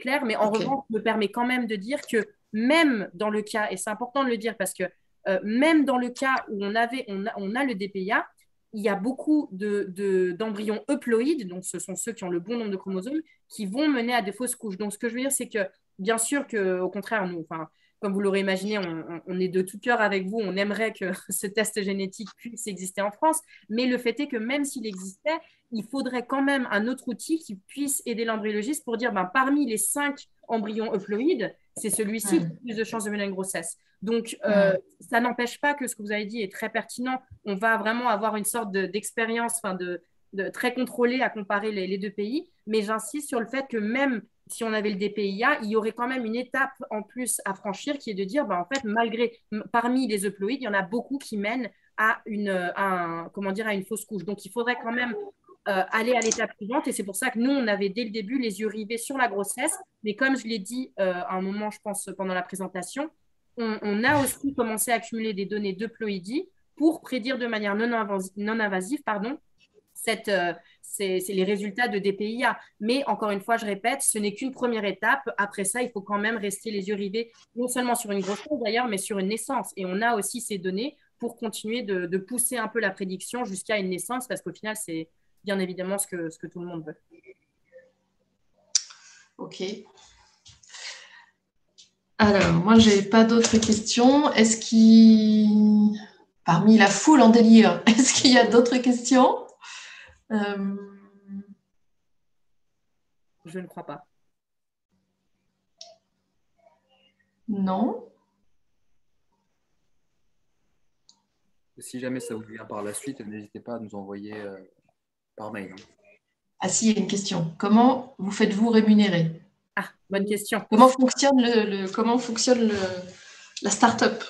claires. Mais en revanche, me permet quand même de dire que même dans le cas, et c'est important de le dire parce que même dans le cas où on a le DPIA, il y a beaucoup d'embryons euploïdes, donc ce sont ceux qui ont le bon nombre de chromosomes, qui vont mener à des fausses couches. Donc, ce que je veux dire, c'est que, bien sûr qu'au contraire, comme vous l'aurez imaginé, on est de tout cœur avec vous. On aimerait que ce test génétique puisse exister en France. Mais le fait est que même s'il existait, il faudrait quand même un autre outil qui puisse aider l'embryologiste pour dire, parmi les 5 embryons euploïdes, c'est celui-ci qui a plus de chances de mener à une grossesse. Donc, ça n'empêche pas que ce que vous avez dit est très pertinent. On va vraiment avoir une sorte d'expérience, de très contrôlée à comparer les 2 pays. Mais j'insiste sur le fait que même si on avait le DPIA, il y aurait quand même une étape en plus à franchir qui est de dire, en fait, parmi les euploïdes, il y en a beaucoup qui mènent à une fausse couche. Donc, il faudrait quand même aller à l'étape suivante. Et c'est pour ça que nous, on avait dès le début les yeux rivés sur la grossesse. Mais comme je l'ai dit à un moment, je pense, pendant la présentation, on a aussi commencé à accumuler des données d'euploïdie pour prédire de manière non invasive c'est les résultats de DPIA. Mais encore une fois, je répète, ce n'est qu'une première étape. Après ça, il faut quand même rester les yeux rivés, non seulement sur une grossesse d'ailleurs, mais sur une naissance. Et on a aussi ces données pour continuer de pousser un peu la prédiction jusqu'à une naissance, parce qu'au final, c'est bien évidemment ce que tout le monde veut. Ok. Alors, moi, je n'ai pas d'autres questions. Parmi la foule en délire, est-ce qu'il y a d'autres questions? Je ne crois pas. Non. Si jamais ça vous vient par la suite, n'hésitez pas à nous envoyer par mail. Ah si, il y a une question. Comment vous faites-vous rémunérer? Ah, bonne question. Comment fonctionne la start-up?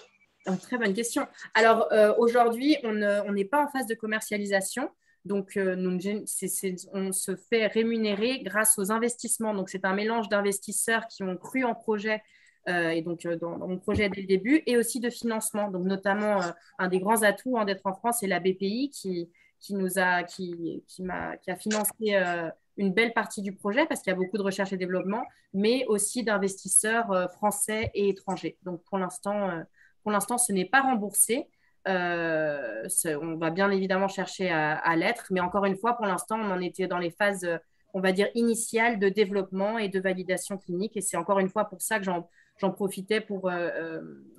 Très bonne question. Alors, aujourd'hui, on n'est pas en phase de commercialisation. Donc, on se fait rémunérer grâce aux investissements. Donc, c'est un mélange d'investisseurs qui ont cru en projet et donc dans mon projet dès le début, et aussi de financement. Donc, notamment, un des grands atouts d'être en France, c'est la BPI qui a financé une belle partie du projet parce qu'il y a beaucoup de recherche et développement, mais aussi d'investisseurs français et étrangers. Donc, pour l'instant, ce n'est pas remboursé. On va bien évidemment chercher à l'être, mais encore une fois, pour l'instant, on en était dans les phases, on va dire, initiales de développement et de validation clinique. Et c'est encore une fois pour ça que j'en profitais pour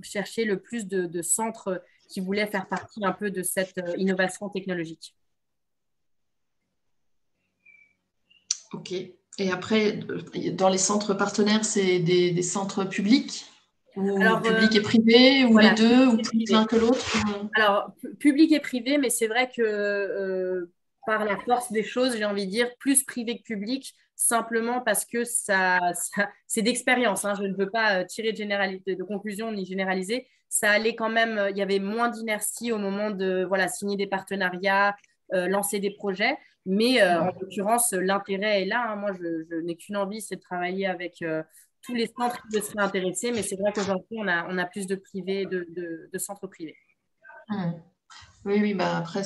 chercher le plus de centres qui voulaient faire partie un peu de cette innovation technologique. Ok. Et après, dans les centres partenaires, c'est des centres publics? Ou public et privé, ou voilà, les deux, ou plus l'un que l'autre? Alors, public et privé, mais c'est vrai que par la force des choses, j'ai envie de dire plus privé que public, simplement parce que c'est d'expérience. Je ne veux pas tirer de conclusion ni généraliser. Ça allait quand même, il y avait moins d'inertie au moment de signer des partenariats, lancer des projets. Mais en l'occurrence, l'intérêt est là. Moi, je n'ai qu'une envie, c'est de travailler avec tous les centres qui seraient intéressés, mais c'est vrai qu'aujourd'hui, on a plus de privés, de centres privés. Oui, après,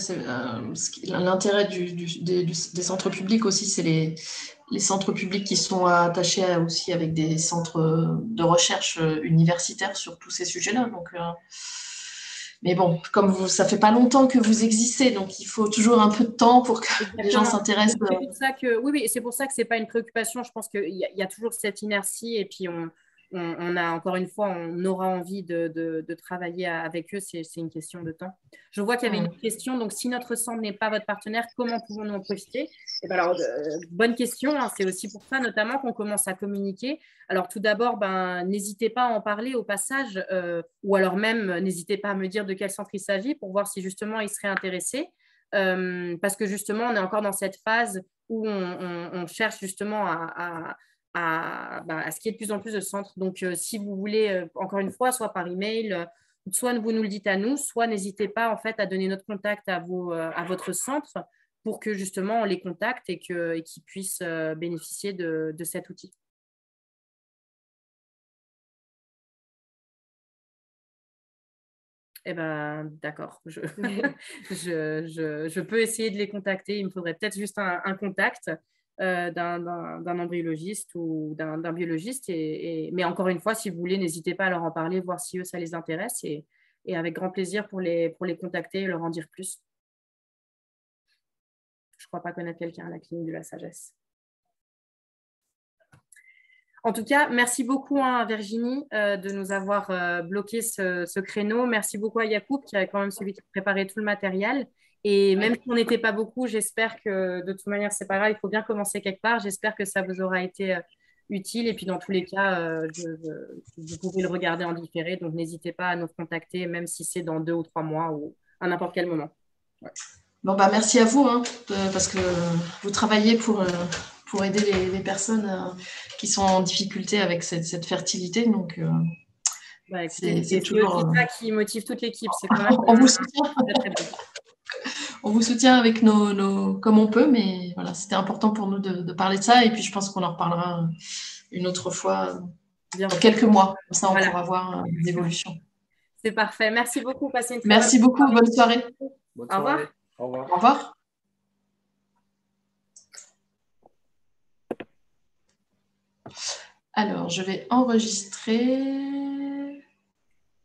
l'intérêt des centres publics aussi, c'est les centres publics qui sont attachés aussi avec des centres de recherche universitaires sur tous ces sujets-là. Donc, mais bon, comme ça fait pas longtemps que vous existez, donc il faut toujours un peu de temps pour que les gens s'intéressent. C'est pour ça que, oui, c'est pour ça que c'est pas une préoccupation. Je pense qu'il y a toujours cette inertie, et puis on a encore une fois, on aura envie de travailler avec eux. C'est une question de temps. Je vois qu'il y avait une question. Donc, si notre centre n'est pas votre partenaire, comment pouvons-nous en profiter? Alors, bonne question. C'est aussi pour ça, notamment, qu'on commence à communiquer. Alors, tout d'abord, n'hésitez pas à en parler au passage, ou alors même, n'hésitez pas à me dire de quel centre il s'agit pour voir si justement il serait intéressé. Parce que justement, on est encore dans cette phase où on cherche justement à ce qu'il y ait de plus en plus de centres. Donc, si vous voulez, encore une fois, soit par email, soit vous nous le dites à nous, soit n'hésitez pas en fait à donner notre contact à votre centre pour que justement on les contacte et qu'ils puissent bénéficier de cet outil. D'accord. Je peux essayer de les contacter. Il me faudrait peut-être juste un contact d'un embryologiste ou d'un biologiste. Mais encore une fois, si vous voulez, n'hésitez pas à leur en parler, voir si eux, ça les intéresse. Et avec grand plaisir pour les contacter et leur en dire plus. Je ne crois pas connaître quelqu'un à la clinique de la sagesse. En tout cas, merci beaucoup Virginie de nous avoir bloqué ce créneau. Merci beaucoup à Yacoub qui a quand même celui qui a préparé tout le matériel. Et même si on n'était pas beaucoup, j'espère que de toute manière, c'est pas grave, il faut bien commencer quelque part. J'espère que ça vous aura été utile. Et puis dans tous les cas, vous pouvez le regarder en différé. Donc n'hésitez pas à nous contacter, même si c'est dans 2 ou 3 mois ou à n'importe quel moment. Ouais. Bon, bah, merci à vous, hein, parce que vous travaillez pour aider les personnes qui sont en difficulté avec cette fertilité. Donc, Bah, c'est toujours... aussi ça qui motive toute l'équipe. C'est quand même on vous soutient. très, très bon. On vous soutient avec comme on peut, mais voilà, c'était important pour nous de parler de ça. Et puis, je pense qu'on en reparlera une autre fois dans quelques mois. Comme ça, on pourra voir des évolutions. C'est parfait. Merci beaucoup. Passez une très Merci beaucoup. Bonne soirée. Bonne Au revoir. soirée. Au revoir. Au revoir. Alors, je vais enregistrer.